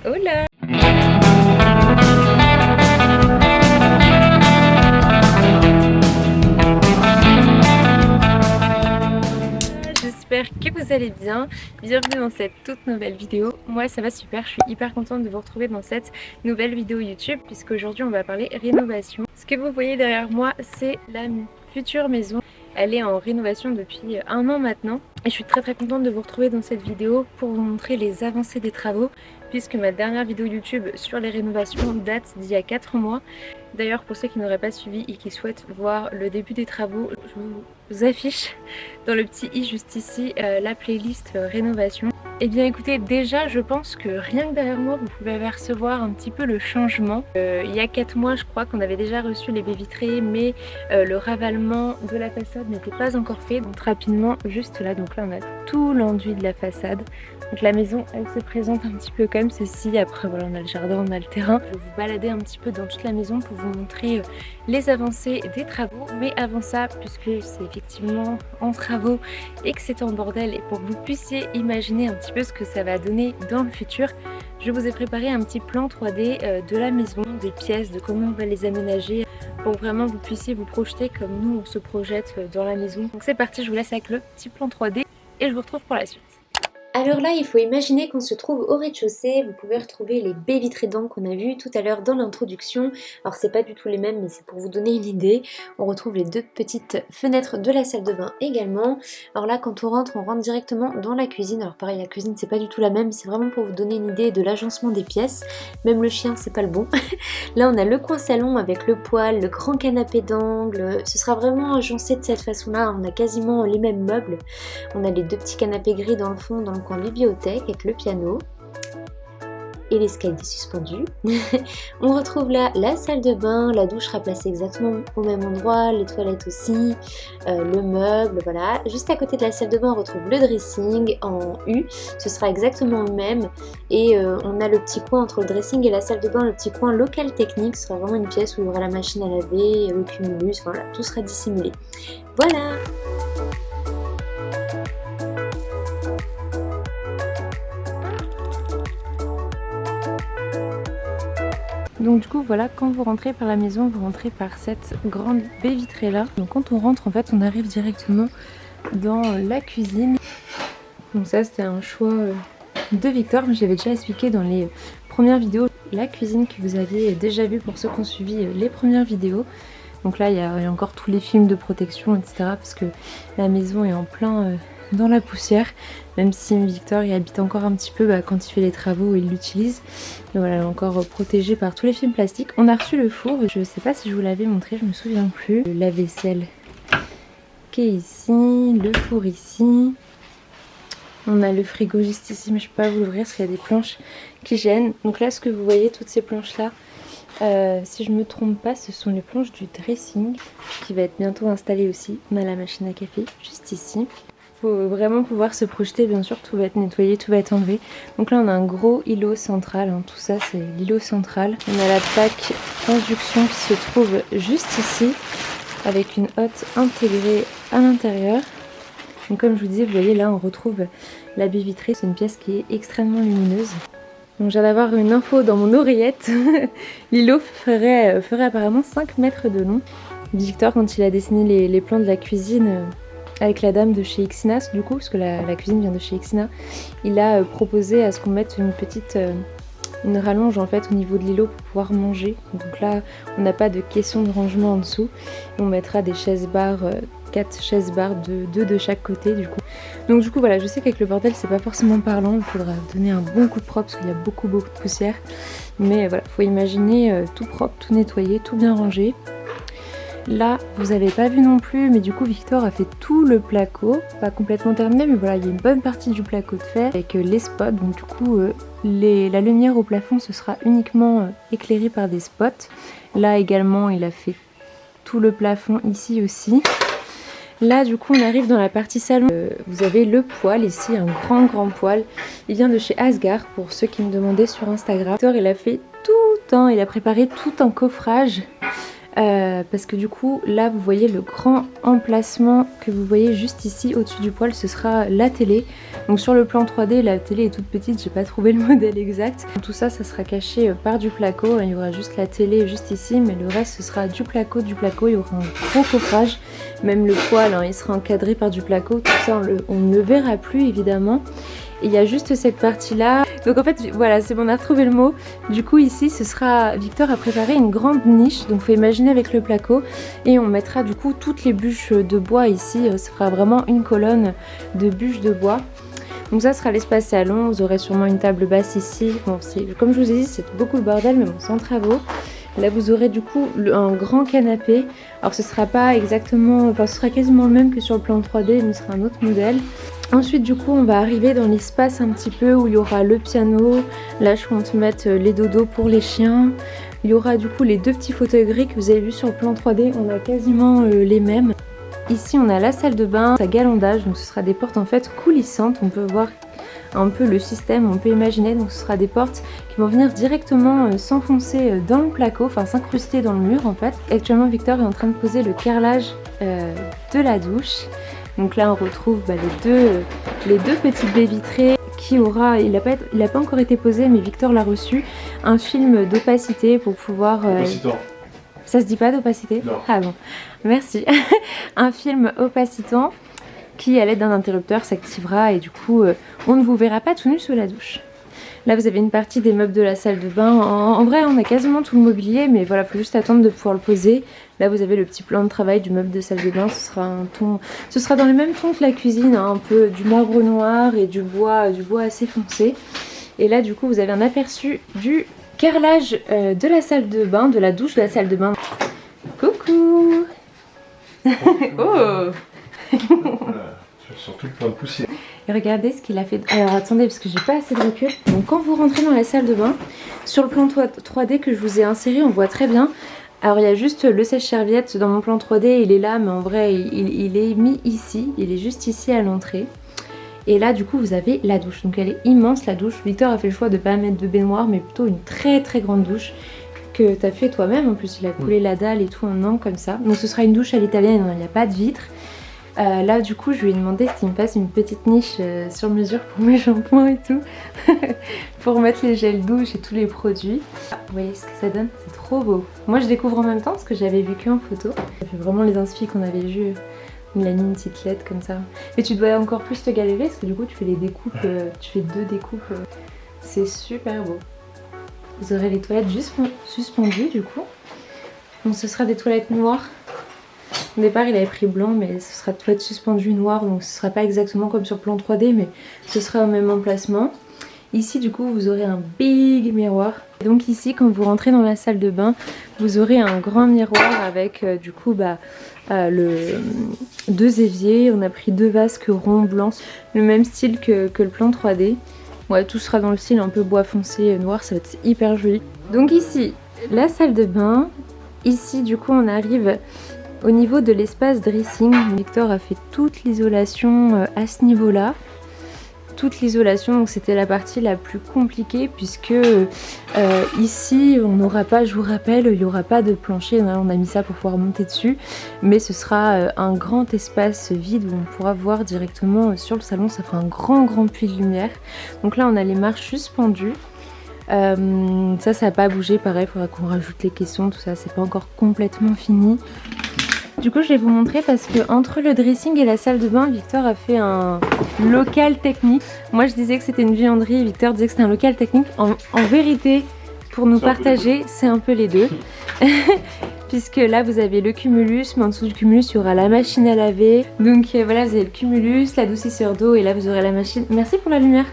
Hola! J'espère que vous allez bien. Bienvenue dans cette toute nouvelle vidéo. Moi ça va super, je suis hyper contente de vous retrouver dans cette nouvelle vidéo YouTube puisqu'aujourd'hui on va parler rénovation. Ce que vous voyez derrière moi, c'est la future maison. Elle est en rénovation depuis un an maintenant et je suis très contente de vous retrouver dans cette vidéo pour vous montrer les avancées des travaux puisque ma dernière vidéo YouTube sur les rénovations date d'il y a 4 mois. D'ailleurs, pour ceux qui n'auraient pas suivi et qui souhaitent voir le début des travaux, je vous affiche dans le petit i juste ici la playlist rénovation. Et bien écoutez, déjà je pense que rien que derrière moi vous pouvez apercevoir un petit peu le changement. Il y a 4 mois je crois qu'on avait déjà reçu les baies vitrées, mais le ravalement de la façade n'était pas encore fait. Donc rapidement, juste là, donc là on a tout l'enduit de la façade. Donc la maison elle se présente un petit peu comme ceci. Après voilà, on a le jardin, on a le terrain. Je vais vous balader un petit peu dans toute la maison pour vous montrer les avancées des travaux. Mais avant ça, puisque c'est effectivement en travaux et que c'est en bordel, et pour que vous puissiez imaginer un petit peu ce que ça va donner dans le futur, je vous ai préparé un petit plan 3D de la maison, des pièces, de comment on va les aménager, pour vraiment vous puissiez vous projeter comme nous on se projette dans la maison. Donc c'est parti, je vous laisse avec le petit plan 3D et je vous retrouve pour la suite. Alors là, il faut imaginer qu'on se trouve au rez-de-chaussée. Vous pouvez retrouver les baies vitrées d'angle qu'on a vues tout à l'heure dans l'introduction. Alors c'est pas du tout les mêmes, mais c'est pour vous donner une idée. On retrouve les deux petites fenêtres de la salle de bain également. Alors là, quand on rentre directement dans la cuisine. Alors pareil, la cuisine c'est pas du tout la même, c'est vraiment pour vous donner une idée de l'agencement des pièces. Même le chien, c'est pas le bon. Là, on a le coin salon avec le poêle, le grand canapé d'angle. Ce sera vraiment agencé de cette façon-là. On a quasiment les mêmes meubles. On a les deux petits canapés gris dans le fond, dans le coin bibliothèque avec le piano et l'escalier suspendu. On retrouve là la salle de bain, la douche sera placée exactement au même endroit, les toilettes aussi, le meuble, voilà. Juste à côté de la salle de bain, on retrouve le dressing en U, ce sera exactement le même. Et on a le petit coin entre le dressing et la salle de bain, le petit coin local technique, ce sera vraiment une pièce où il y aura la machine à laver, le cumulus, voilà, tout sera dissimulé. Voilà! Donc du coup voilà, quand vous rentrez par la maison, vous rentrez par cette grande baie vitrée là. Donc quand on rentre, en fait on arrive directement dans la cuisine. Donc ça c'était un choix de Victor, mais j'avais déjà expliqué dans les premières vidéos la cuisine que vous aviez déjà vue pour ceux qui ont suivi les premières vidéos. Donc là il y a encore tous les films de protection, etc. parce que la maison est en plein dans la poussière, même si Victor il habite encore un petit peu quand il fait les travaux, il l'utilise. Mais voilà, elle est encore protégée par tous les films plastiques. On a reçu le four, je sais pas si je vous l'avais montré, je me souviens plus. Le lave-vaisselle qui est ici, le four ici. On a le frigo juste ici, mais je peux pas vous l'ouvrir parce qu'il y a des planches qui gênent. Donc là, ce que vous voyez, toutes ces planches là, si je me trompe pas, ce sont les planches du dressing qui va être bientôt installé aussi. On a la machine à café juste ici. Faut vraiment pouvoir se projeter, bien sûr, tout va être nettoyé, tout va être enlevé. Donc là on a un gros îlot central, hein. Tout ça c'est l'îlot central. On a la plaque induction qui se trouve juste ici, avec une hotte intégrée à l'intérieur. Donc comme je vous disais, vous voyez là on retrouve la baie vitrée, c'est une pièce qui est extrêmement lumineuse. Donc je viens d'avoir une info dans mon oreillette. L'îlot ferait apparemment 5 mètres de long. Victor, quand il a dessiné les plans de la cuisine avec la dame de chez Xinas, du coup, parce que la cuisine vient de chez Xina, il a proposé à ce qu'on mette une rallonge en fait au niveau de l'îlot pour pouvoir manger. Donc là, on n'a pas de caisson de rangement en dessous. On mettra des chaises barres, 4 chaises barres, 2 de chaque côté du coup. Donc du coup voilà, je sais qu'avec le bordel c'est pas forcément parlant, il faudra donner un bon coup de propre parce qu'il y a beaucoup de poussière. Mais voilà, faut imaginer tout propre, tout nettoyé, tout bien rangé. Là, vous avez pas vu non plus, mais du coup Victor a fait tout le placo, pas complètement terminé, mais voilà, il y a une bonne partie du placo de fer avec les spots. Donc du coup, la lumière au plafond, ce sera uniquement éclairée par des spots. Là également, il a fait tout le plafond ici aussi. Là, du coup, on arrive dans la partie salon. Vous avez le poêle ici, un grand poêle. Il vient de chez Asgard, pour ceux qui me demandaient sur Instagram. Victor, il a fait tout il a préparé tout un coffrage. parce que du coup là vous voyez le grand emplacement que vous voyez juste ici au-dessus du poêle, ce sera la télé. Donc sur le plan 3D la télé est toute petite, j'ai pas trouvé le modèle exact. Tout ça, ça sera caché par du placo, il y aura juste la télé juste ici, mais le reste ce sera du placo, il y aura un gros coffrage, même le poêle hein, il sera encadré par du placo, tout ça on ne le verra plus évidemment. Il y a juste cette partie là, donc en fait voilà, c'est bon, on a retrouvé le mot. Du coup ici ce sera, Victor a préparé une grande niche, donc faut imaginer avec le placo, et on mettra du coup toutes les bûches de bois ici, ça fera vraiment une colonne de bûches de bois. Donc ça sera l'espace salon, vous aurez sûrement une table basse ici, bon comme je vous ai dit c'est beaucoup le bordel mais bon sans travaux. Là vous aurez du coup un grand canapé, alors ce sera pas exactement, enfin ce sera quasiment le même que sur le plan 3D mais ce sera un autre modèle. Ensuite du coup on va arriver dans l'espace un petit peu où il y aura le piano, là je compte mettre les dodos pour les chiens. Il y aura du coup les deux petits fauteuils gris que vous avez vu sur le plan 3D, on a quasiment les mêmes. Ici on a la salle de bain, sa galandage, donc ce sera des portes en fait coulissantes, on peut voir un peu le système, on peut imaginer, donc ce sera des portes qui vont venir directement s'enfoncer dans le placo, enfin s'incruster dans le mur en fait. Actuellement Victor est en train de poser le carrelage de la douche. Donc là on retrouve les deux petites baies vitrées qui aura, il n'a pas encore été posé mais Victor l'a reçu, un film d'opacité pour pouvoir... Ça se dit pas d'opacité? Non. Ah bon, merci. Un film opacitant qui à l'aide d'un interrupteur s'activera et du coup on ne vous verra pas tout nu sous la douche. Là vous avez une partie des meubles de la salle de bain, en vrai on a quasiment tout le mobilier mais voilà, faut juste attendre de pouvoir le poser. Là vous avez le petit plan de travail du meuble de salle de bain, ce sera un ton, ce sera dans les mêmes tons que la cuisine, hein, un peu du marbre noir et du bois assez foncé. Et là du coup vous avez un aperçu du carrelage de la salle de bain, de la douche de la salle de bain. Coucou. Oh. Surtout plein de poussière. Et regardez ce qu'il a fait. Alors attendez parce que j'ai pas assez de recul. Donc quand vous rentrez dans la salle de bain, sur le plan 3D que je vous ai inséré, on voit très bien. Alors il y a juste le sèche-serviette dans mon plan 3D, il est là mais en vrai il est mis ici, il est juste ici à l'entrée. Et là du coup vous avez la douche, donc elle est immense la douche. Victor a fait le choix de pas mettre de baignoire mais plutôt une très grande douche que tu as fait toi-même. En plus il a coulé la dalle et tout en angle comme ça. Donc ce sera une douche à l'italienne, il n'y a pas de vitre. Là du coup je lui ai demandé qu'il me fasse une petite niche sur mesure pour mes shampoings et tout. Pour mettre les gels douche et tous les produits. Vous voyez ce que ça donne, c'est trop beau. Moi je découvre en même temps parce que j'avais vu qu'en photo. Ça fait vraiment les inspi qu'on avait vu. Il a mis une petite lettre comme ça. Mais tu dois encore plus te galérer parce que du coup tu fais les découpes, tu fais 2 découpes. C'est super beau. Vous aurez les toilettes suspendues du coup. Donc ce sera des toilettes noires. Au départ il avait pris blanc mais ce sera toilettes suspendues noires, donc ce sera pas exactement comme sur plan 3D mais ce sera au même emplacement. Ici du coup vous aurez un big miroir. Et donc ici quand vous rentrez dans la salle de bain vous aurez un grand miroir avec du coup deux éviers. On a pris 2 vasques ronds blancs, le même style que le plan 3D. Ouais, tout sera dans le style un peu bois foncé noir, ça va être hyper joli. Donc ici la salle de bain. Ici du coup on arrive au niveau de l'espace dressing. Victor a fait toute l'isolation à ce niveau là. Toute l'isolation, donc c'était la partie la plus compliquée puisque ici on n'aura pas, je vous rappelle, il n'y aura pas de plancher, on a mis ça pour pouvoir monter dessus, mais ce sera un grand espace vide où on pourra voir directement sur le salon, ça fera un grand puits de lumière. Donc là on a les marches suspendues. Ça n'a pas bougé, pareil, il faudra qu'on rajoute les caissons, tout ça, c'est pas encore complètement fini. Du coup je vais vous montrer parce que entre le dressing et la salle de bain, Victor a fait un local technique. Moi je disais que c'était une vianderie, Victor disait que c'était un local technique. En vérité, pour nous partager, c'est un peu les deux. Puisque là vous avez le cumulus, mais en dessous du cumulus il y aura la machine à laver. Donc voilà, vous avez le cumulus, l'adoucisseur d'eau et là vous aurez la machine. Merci pour la lumière.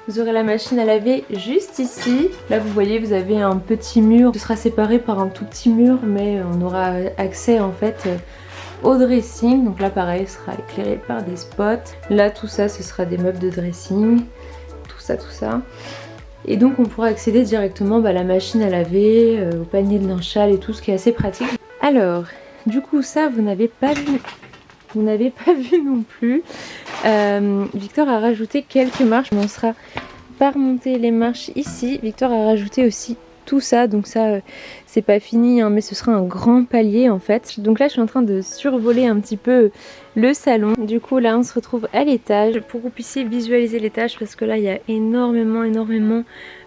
Vous aurez la machine à laver juste ici. Là vous voyez vous avez un petit mur. Ce sera séparé par un tout petit mur mais on aura accès en fait au dressing. Donc là pareil ce sera éclairé par des spots. Là tout ça ce sera des meubles de dressing. Tout ça. Et donc on pourra accéder directement à la machine à laver, au panier de linge-sale et tout, ce qui est assez pratique. Alors du coup ça vous n'avez pas vu. Vous n'avez pas vu non plus. Victor a rajouté quelques marches, mais on sera pas remonter les marches ici. Victor a rajouté aussi tout ça, donc ça c'est pas fini hein, mais ce sera un grand palier en fait. Donc là je suis en train de survoler un petit peu le salon. Du coup là on se retrouve à l'étage pour que vous puissiez visualiser l'étage, parce que là il y a énormément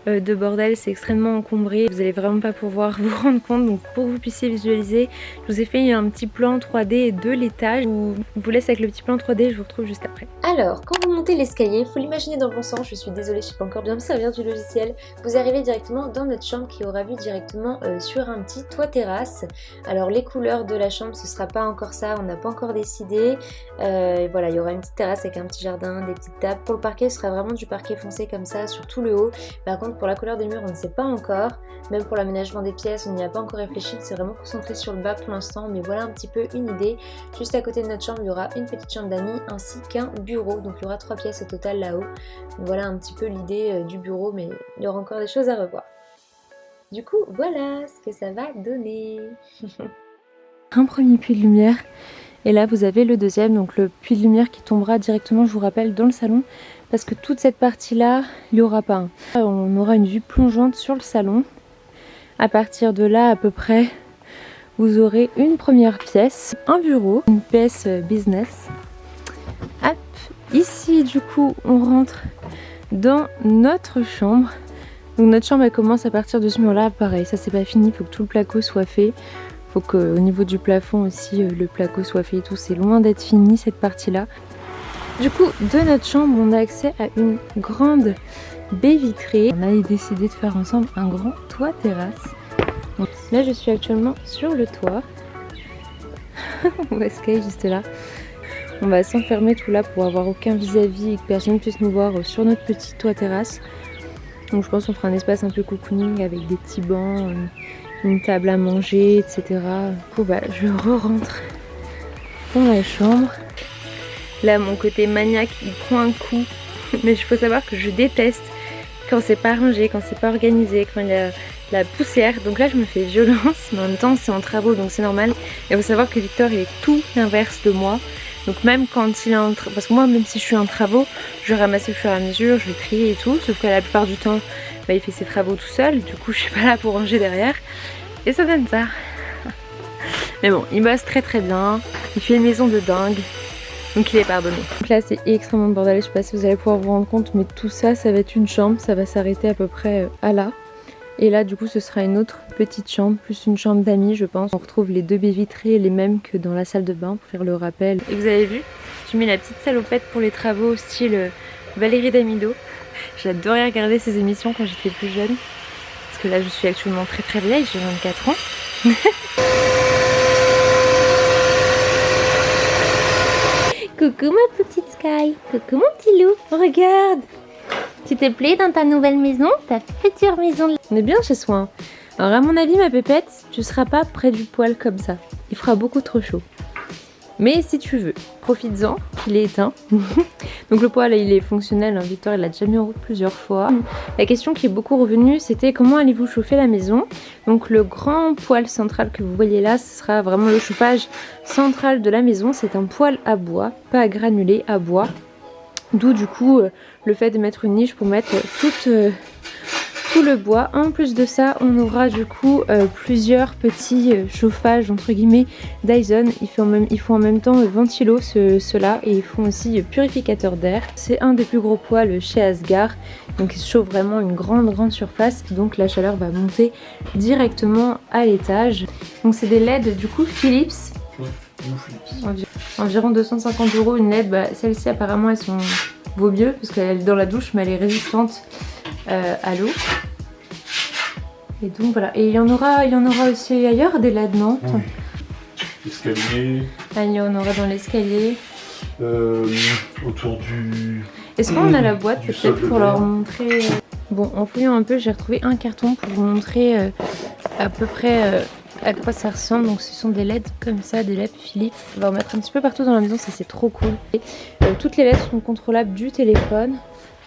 de bordel, c'est extrêmement encombré, vous allez vraiment pas pouvoir vous rendre compte. Donc pour que vous puissiez visualiser, je vous ai fait un petit plan 3D de l'étage. Je vous laisse avec le petit plan 3D, je vous retrouve juste après. Alors quand vous montez l'escalier, il faut l'imaginer dans le bon sens. Je suis désolée, je sais pas encore bien me servir du logiciel. Vous arrivez directement dans notre chambre qui aura vue directement sur un petit toit terrasse. Alors les couleurs de la chambre, ce sera pas encore ça, on n'a pas encore décidé. Voilà, il y aura une petite terrasse avec un petit jardin, des petites tables. Pour le parquet, ce sera vraiment du parquet foncé comme ça sur tout le haut. Par contre pour la couleur des murs on ne sait pas encore, même pour l'aménagement des pièces on n'y a pas encore réfléchi, c'est vraiment concentré sur le bas pour l'instant, mais voilà un petit peu une idée. Juste à côté de notre chambre il y aura une petite chambre d'amis ainsi qu'un bureau, donc il y aura 3 pièces au total là-haut. Donc voilà un petit peu l'idée du bureau, mais il y aura encore des choses à revoir. Du coup voilà ce que ça va donner. Un premier puits de lumière et là vous avez le deuxième, donc le puits de lumière qui tombera directement, je vous rappelle, dans le salon, parce que toute cette partie là il n'y aura pas. On aura une vue plongeante sur le salon. À partir de là à peu près vous aurez une première pièce, un bureau, une pièce business. Hop, ici du coup on rentre dans notre chambre. Donc notre chambre elle commence à partir de ce mur là, pareil, ça c'est pas fini, il faut que tout le placo soit fait. Faut qu'au niveau du plafond aussi le placo soit fait et tout, c'est loin d'être fini cette partie là. Du coup de notre chambre on a accès à une grande baie vitrée. On a décidé de faire ensemble un grand toit terrasse. Donc, là je suis actuellement sur le toit. On va Sky juste là. On va s'enfermer tout là pour avoir aucun vis-à-vis et que personne ne puisse nous voir sur notre petit toit terrasse. Donc je pense qu'on fera un espace un peu cocooning avec des petits bancs, une table à manger, etc. Du coup bah je re-rentre dans la chambre. Là mon côté maniaque il prend un coup, mais il faut savoir que je déteste quand c'est pas rangé, quand c'est pas organisé, quand il y a la poussière. Donc là je me fais violence, mais en même temps c'est en travaux donc c'est normal. Et il faut savoir que Victor il est tout l'inverse de moi. Donc même quand il est en parce que moi même si je suis en travaux, je ramasse au fur et à mesure, je vais trier et tout. Sauf que la plupart du temps bah, il fait ses travaux tout seul, du coup je suis pas là pour ranger derrière. Et ça donne ça. Mais bon, il bosse très bien, il fait une maison de dingue. Donc il est pardonné. Donc là c'est extrêmement bordel, je sais pas si vous allez pouvoir vous rendre compte, mais tout ça, ça va être une chambre, ça va s'arrêter à peu près à là. Et là du coup ce sera une autre petite chambre, plus une chambre d'amis je pense. On retrouve les deux baies vitrées, les mêmes que dans la salle de bain pour faire le rappel. Et vous avez vu, j'ai mis la petite salopette pour les travaux style Valérie Damido. J'adorais regarder ses émissions quand j'étais plus jeune. Parce que là je suis actuellement très vieille, j'ai 24 ans. Coucou ma petite Sky, coucou mon petit loup, regarde. Tu t'es plaît dans ta nouvelle maison, ta future maison. On est bien chez soi. Hein. Alors à mon avis ma pépette, tu seras pas près du poêle comme ça. Il fera beaucoup trop chaud. Mais si tu veux, profites-en, il est éteint. Donc le poêle il est fonctionnel, hein. Victor il l'a déjà mis en route plusieurs fois. La question qui est beaucoup revenue c'était comment allez-vous chauffer la maison. Donc le grand poêle central que vous voyez là, ce sera vraiment le chauffage central de la maison. C'est un poêle à bois, pas à granulés, à bois. D'où du coup le fait de mettre une niche pour mettre tout le bois. En plus de ça on aura du coup plusieurs petits chauffages entre guillemets Dyson. Ils font en même temps ventilo ceux-là et ils font aussi purificateur d'air. C'est un des plus gros poêles chez Asgard. Donc il se chauffe vraiment une grande surface. Donc la chaleur va monter directement à l'étage. Donc c'est des LED du coup Philips. Environ 250 € une LED. Bah, celles-ci apparemment elles sont vaut mieux parce qu'elle est dans la douche mais elle est résistante à l'eau. Et donc voilà. Et il y en aura aussi ailleurs des LED, non? L'escalier. Ah, il y en aura dans l'escalier. Autour du... Est-ce qu'on a la boîte peut-être pour leur montrer Bon, en fouillant un peu, j'ai retrouvé un carton pour vous montrer à peu près à quoi ça ressemble. Donc ce sont des LED comme ça, des LED Philips. On va en mettre un petit peu partout dans la maison, ça c'est trop cool. Et, toutes les LED sont contrôlables du téléphone.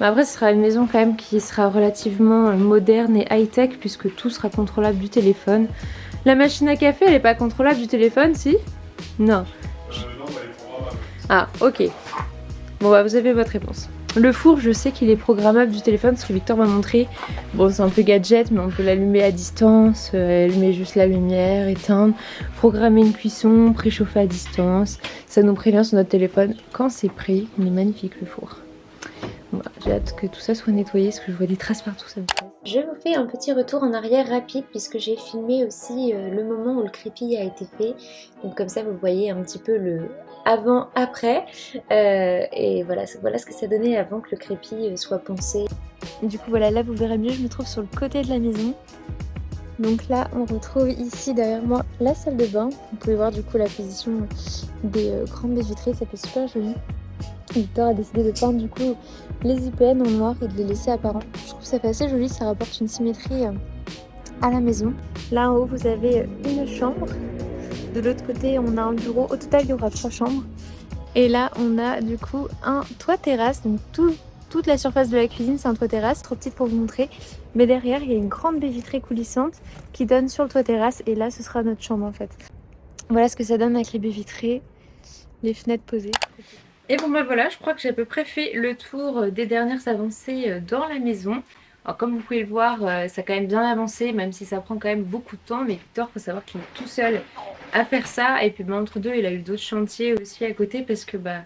Mais après ce sera une maison quand même qui sera relativement moderne et high-tech puisque tout sera contrôlable du téléphone. La machine à café elle est pas contrôlable du téléphone, si? Non. Non, elle est programmable. Ah ok. Bon bah vous avez votre réponse. Le four, je sais qu'il est programmable du téléphone, ce que Victor m'a montré. Bon, c'est un peu gadget, mais on peut l'allumer à distance, allumer juste la lumière, éteindre, programmer une cuisson, préchauffer à distance. Ça nous prévient sur notre téléphone quand c'est prêt. Il est magnifique le four. Voilà, j'ai hâte que tout ça soit nettoyé parce que je vois des traces partout, ça me stresse. Je vous fais un petit retour en arrière rapide puisque j'ai filmé aussi le moment où le crépi a été fait. Donc comme ça vous voyez un petit peu le avant-après. Et voilà ce que ça donnait avant que le crépi soit poncé. Du coup voilà, là vous verrez mieux, je me trouve sur le côté de la maison. Donc là on retrouve ici derrière moi la salle de bain. Vous pouvez voir du coup la position des grandes baies vitrées, ça fait super joli. Victor a décidé de peindre du coup les IPN en noir et de les laisser apparents. Je trouve que ça fait assez joli, ça rapporte une symétrie à la maison. Là en haut vous avez une chambre, de l'autre côté on a un bureau, au total il y aura 3 chambres. Et là on a du coup un toit terrasse, donc toute la surface de la cuisine c'est un toit terrasse, trop petite pour vous montrer. Mais derrière il y a une grande baie vitrée coulissante qui donne sur le toit terrasse et là ce sera notre chambre en fait. Voilà ce que ça donne avec les baies vitrées, les fenêtres posées. Et bon bah voilà, je crois que j'ai à peu près fait le tour des dernières avancées dans la maison. Alors comme vous pouvez le voir, ça a quand même bien avancé, même si ça prend quand même beaucoup de temps. Mais Victor, faut savoir qu'il est tout seul à faire ça. Et puis bah, entre deux, il a eu d'autres chantiers aussi à côté parce que bah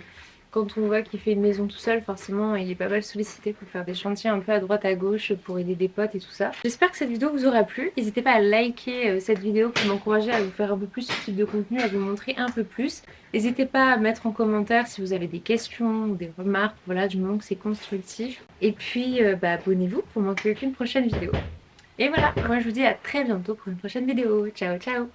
quand on voit qu'il fait une maison tout seul, forcément il est pas mal sollicité pour faire des chantiers un peu à droite à gauche pour aider des potes et tout ça. J'espère que cette vidéo vous aura plu. N'hésitez pas à liker cette vidéo pour m'encourager à vous faire un peu plus ce type de contenu, à vous montrer un peu plus. N'hésitez pas à mettre en commentaire si vous avez des questions ou des remarques, voilà, du moment que c'est constructif. Et puis bah, abonnez-vous pour manquer aucune prochaine vidéo. Et voilà, moi je vous dis à très bientôt pour une prochaine vidéo. Ciao ciao.